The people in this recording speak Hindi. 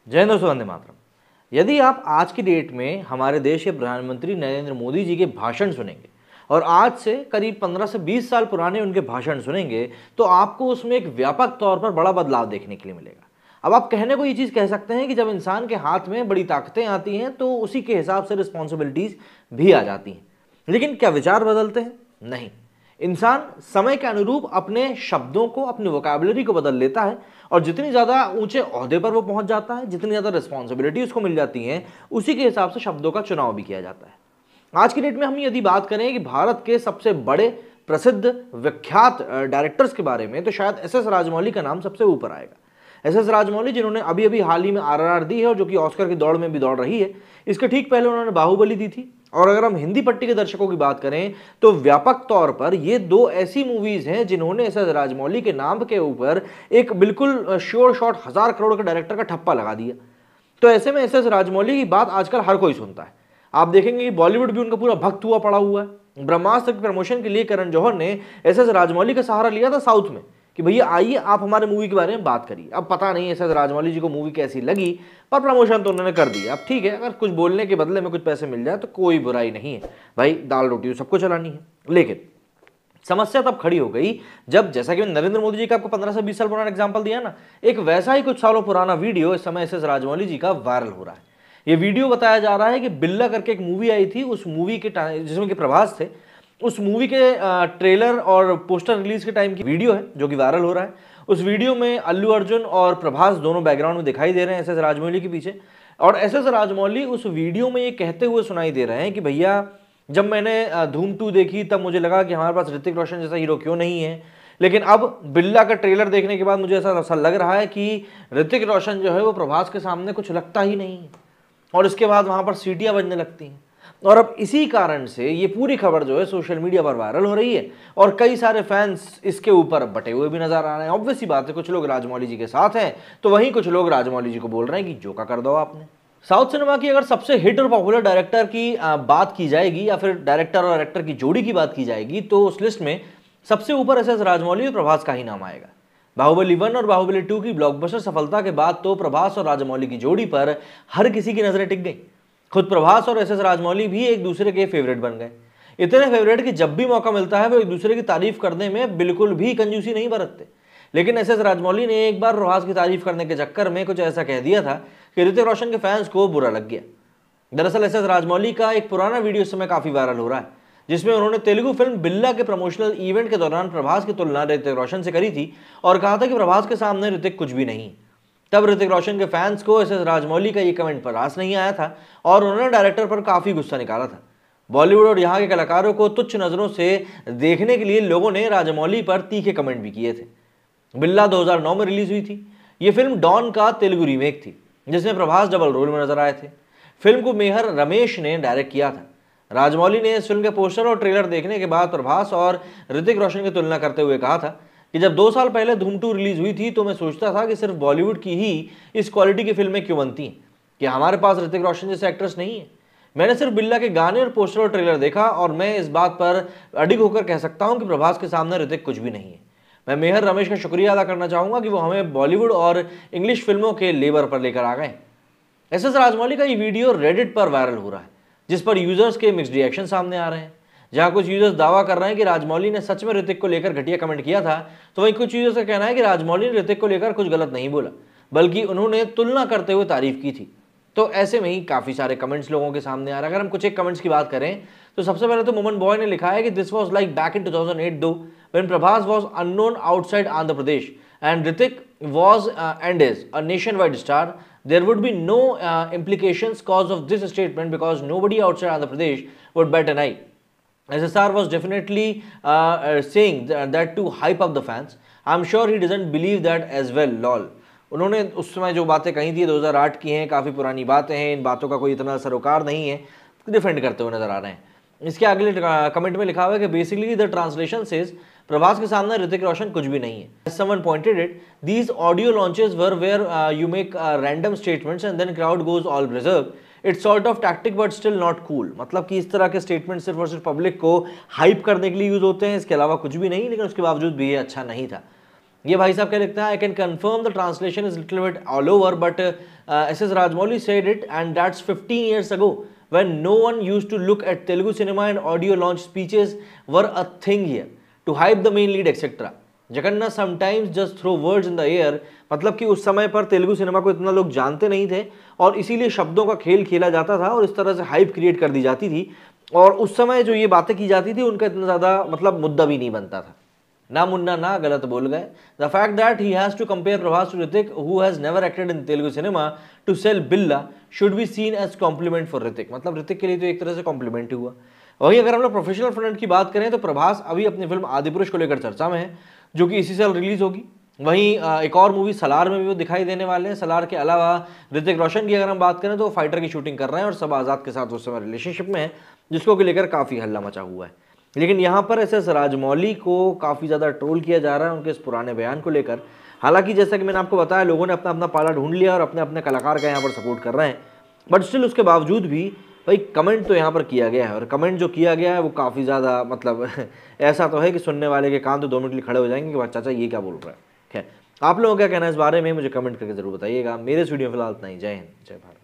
जय हिंद दोस्तों, वंदे मातरम। यदि आप आज की डेट में हमारे देश के प्रधानमंत्री नरेंद्र मोदी जी के भाषण सुनेंगे और आज से करीब 15 से 20 साल पुराने उनके भाषण सुनेंगे तो आपको उसमें एक व्यापक तौर पर बड़ा बदलाव देखने के लिए मिलेगा। अब आप कहने को ये चीज़ कह सकते हैं कि जब इंसान के हाथ में बड़ी ताकतें आती हैं तो उसी के हिसाब से रिस्पॉन्सिबिलिटीज भी आ जाती हैं, लेकिन क्या विचार बदलते हैं? नहीं। इंसान समय के अनुरूप अपने शब्दों को, अपनी वोकैबुलरी को बदल लेता है और जितनी ज़्यादा ऊंचे ओहदे पर वो पहुंच जाता है, जितनी ज़्यादा रिस्पॉन्सिबिलिटी उसको मिल जाती है, उसी के हिसाब से शब्दों का चुनाव भी किया जाता है। आज की डेट में हम यदि बात करें कि भारत के सबसे बड़े प्रसिद्ध विख्यात डायरेक्टर्स के बारे में, तो शायद एस.एस. राजमौली का नाम सबसे ऊपर आएगा। एस.एस. राजमौली जिन्होंने अभी अभी हाल ही में आरआरआर दी है और जो कि ऑस्कर की दौड़ में भी दौड़ रही है। इसके ठीक पहले उन्होंने बाहुबली दी थी। और अगर हम हिंदी पट्टी के दर्शकों की बात करें तो व्यापक तौर पर ये दो ऐसी मूवीज हैं जिन्होंने एस.एस. राजमौली के नाम के ऊपर एक बिल्कुल श्योर शॉट 1000 करोड़ के डायरेक्टर का ठप्पा लगा दिया। तो ऐसे में एस.एस. राजमौली की बात आजकल हर कोई सुनता है। आप देखेंगे कि बॉलीवुड भी उनका पूरा भक्त हुआ पड़ा हुआ है। ब्रह्मास्त्र की प्रमोशन के लिए करण जौहर ने एस.एस. राजमौली का सहारा लिया था साउथ में कि भैया आइए आप हमारे मूवी के बारे में बात करिए। अब पता नहीं एस.एस. राजमौली जी को मूवी कैसी लगी, पर प्रमोशन तो उन्होंने कर दिया। अब ठीक है, अगर कुछ बोलने के बदले में कुछ पैसे मिल जाए तो कोई बुराई नहीं है भाई, दाल रोटी तो सबको चलानी है। लेकिन समस्या तब खड़ी हो गई जब, जैसा कि नरेंद्र मोदी जी का आपको 15 से 20 साल पुराना एग्जाम्पल दिया ना, एक वैसा ही कुछ सालों पुराना वीडियो इस समय एस.एस. राजमौली जी का वायरल हो रहा है। ये वीडियो बताया जा रहा है कि बिल्ला करके एक मूवी आई थी, उस मूवी के जिसमें कि प्रभास थे, उस मूवी के ट्रेलर और पोस्टर रिलीज के टाइम की वीडियो है जो कि वायरल हो रहा है। उस वीडियो में अल्लू अर्जुन और प्रभास दोनों बैकग्राउंड में दिखाई दे रहे हैं एस.एस. राजमौली के पीछे। और एस.एस. राजमौली उस वीडियो में ये कहते हुए सुनाई दे रहे हैं कि भैया जब मैंने धूम 2 देखी तब मुझे लगा कि हमारे पास ऋतिक रोशन जैसा हीरो क्यों नहीं है, लेकिन अब बिल्ला का ट्रेलर देखने के बाद मुझे ऐसा लग रहा है कि ऋतिक रोशन जो है वो प्रभास के सामने कुछ लगता ही नहीं है। और इसके बाद वहां पर सीटियां बजने लगती हैं। और अब इसी कारण से ये पूरी खबर जो है सोशल मीडिया पर वायरल हो रही है और कई सारे फैंस इसके ऊपर बटे हुए भी नजर आ रहे हैं। ऑब्वियस सी बात है, कुछ लोग राजमौली जी के साथ हैं तो वहीं कुछ लोग राजमौली जी को बोल रहे हैं कि जोका कर दो आपने। साउथ सिनेमा की अगर सबसे हिट और पॉपुलर डायरेक्टर की बात की जाएगी या फिर डायरेक्टर और एक्टर की जोड़ी की बात की जाएगी तो उस लिस्ट में सबसे ऊपर एस.एस. राजमौली और प्रभास का ही नाम आएगा। बाहुबली 1 और बाहुबली 2 की ब्लॉकबस्टर सफलता के बाद तो प्रभास और राजमौली की जोड़ी पर हर किसी की नजरें टिक गई। खुद प्रभास और एस.एस. राजमौली भी एक दूसरे के फेवरेट बन गए। इतने फेवरेट कि जब भी मौका मिलता है वो एक दूसरे की तारीफ करने में बिल्कुल भी कंजूसी नहीं बरतते। लेकिन एस.एस. राजमौली ने एक बार प्रभास की तारीफ करने के चक्कर में कुछ ऐसा कह दिया था कि ऋतिक रोशन के फैंस को बुरा लग गया। दरअसल एस.एस. राजमौली का एक पुराना वीडियो इस समय काफी वायरल हो रहा है जिसमें उन्होंने तेलुगु फिल्म बिल्ला के प्रमोशनल इवेंट के दौरान प्रभास की तुलना ऋतिक रोशन से करी थी और कहा था कि प्रभास के सामने ऋतिक कुछ भी नहीं। तब ऋतिक रोशन के फैंस को एस.एस. राजमौली का ये कमेंट बर्दाश्त नहीं आया था और उन्होंने डायरेक्टर पर काफी गुस्सा निकाला था। बॉलीवुड और यहाँ के कलाकारों को तुच्छ नजरों से देखने के लिए लोगों ने राजमौली पर तीखे कमेंट भी किए थे। बिल्ला 2009 में रिलीज हुई थी। ये फिल्म डॉन का तेलुगु रीमेक थी जिसमें प्रभास डबल रोल में नजर आए थे। फिल्म को मेहर रमेश ने डायरेक्ट किया था। राजमौली ने इस फिल्म के पोस्टर और ट्रेलर देखने के बाद प्रभास और ऋतिक रोशन की तुलना करते हुए कहा था कि जब 2 साल पहले धूम 2 रिलीज हुई थी तो मैं सोचता था कि सिर्फ बॉलीवुड की ही इस क्वालिटी की फिल्में क्यों बनती हैं, कि हमारे पास ऋतिक रोशन जैसे एक्ट्रेस नहीं है। मैंने सिर्फ बिल्ला के गाने और पोस्टर और ट्रेलर देखा और मैं इस बात पर अडिग होकर कह सकता हूं कि प्रभास के सामने ऋतिक कुछ भी नहीं है। मैं मेहर रमेश का शुक्रिया अदा करना चाहूंगा कि वो हमें बॉलीवुड और इंग्लिश फिल्मों के लेबर पर लेकर आ गए। एस.एस. राजमौली का ये वीडियो रेडिट पर वायरल हो रहा है जिस पर यूजर्स के मिक्स्ड रिएक्शन सामने आ रहे हैं। जहां कुछ यूजर्स दावा कर रहे हैं कि राजमौली ने सच में ऋतिक को लेकर घटिया कमेंट किया था, तो वहीं कुछ यूजर्स का कहना है कि राजमौली ने ऋतिक को लेकर कुछ गलत नहीं बोला बल्कि उन्होंने तुलना करते हुए तारीफ की थी। तो ऐसे में ही काफी सारे कमेंट्स लोगों के सामने आ रहे हैं। अगर हम कुछ एक कमेंट्स की बात करें तो सबसे पहले तो मोमन बॉय ने लिखा है कि this was like back in 2008 दो when Prabhas was unknown outside Andhra Pradesh and Hrithik was and is a nation wide star. There would be no implications cause of this statement because nobody outside Andhra Pradesh would bat an eye. SSR was definitely saying that to hype up the fans. I'm sure he doesn't believe that as well. Lol. उन्होंने उस समय जो बातें कही थी 2008 की हैं, काफ़ी पुरानी बातें हैं, इन बातों का कोई इतना सरोकार नहीं है, डिफेंड करते हुए नजर आ रहे हैं। इसके अगले कमेंट में लिखा हुआ है कि basically the translation says Prabhas के सामने ऋतिक रोशन कुछ भी नहीं है। Someone pointed it, these audio launches were where you make random statements and then crowd goes all berserk. It's sort of tactic but still not cool. मतलब कि इस तरह के स्टेटमेंट सिर्फ और सिर्फ पब्लिक को हाइप करने के लिए यूज होते हैं, इसके अलावा कुछ भी नहीं, लेकिन उसके बावजूद भी ये अच्छा नहीं था। ये भाई साहब क्या लिखता है, I can confirm the translation is little bit all over but S Rajamouli said it and that's 15 years ago when no one used to look at Telugu cinema and audio launch speeches were a thing here to hype the main lead etc. जगन्ना sometimes just throw words in the air, मतलब कि उस समय पर तेलुगु सिनेमा को इतना लोग जानते नहीं थे और इसीलिए शब्दों का खेल खेला जाता था और इस तरह से हाइप क्रिएट कर दी जाती थी और उस समय जो ये बातें की जाती थी उनका इतना ज़्यादा मतलब मुद्दा भी नहीं बनता था। ना मुन्ना ना गलत बोल गए। The fact that he has to compare Prabhas to Hrithik who has never acted in Telugu cinema to sell Billa should be seen as compliment for Hrithik, मतलब ऋतिक के लिए तो एक तरह से कॉम्प्लीमेंट ही हुआ। वहीं अगर हम लोग प्रोफेशनल फ्रंट की बात करें तो प्रभास अभी अपनी फिल्म आदिपुरुष को लेकर चर्चा में है जो कि इसी साल रिलीज होगी। वहीं एक और मूवी सलार में भी वो दिखाई देने वाले हैं। सलार के अलावा ऋतिक रोशन की अगर हम बात करें तो वो फाइटर की शूटिंग कर रहे हैं और सब आज़ाद के साथ उस समय रिलेशनशिप में है जिसको लेकर काफ़ी हल्ला मचा हुआ है। लेकिन यहाँ पर एस राजमौली को काफ़ी ज़्यादा ट्रोल किया जा रहा है उनके इस पुराने बयान को लेकर। हालांकि जैसा कि मैंने आपको बताया लोगों ने अपना अपना पाला ढूंढ लिया और अपने अपने कलाकार का यहाँ पर सपोर्ट कर रहे हैं, बट स्टिल उसके बावजूद भी भाई कमेंट तो यहाँ पर किया गया है और कमेंट जो किया गया है वो काफ़ी ज़्यादा मतलब ऐसा तो है कि सुनने वाले के कान तो 2 मिनट के लिए खड़े हो जाएंगे कि चाचा ये क्या बोल रहा है। खैर आप लोगों का क्या कहना है इस बारे में मुझे कमेंट करके जरूर बताइएगा। मेरे इस वीडियो में फिलहाल इतना ही। जय हिंद जय भारत।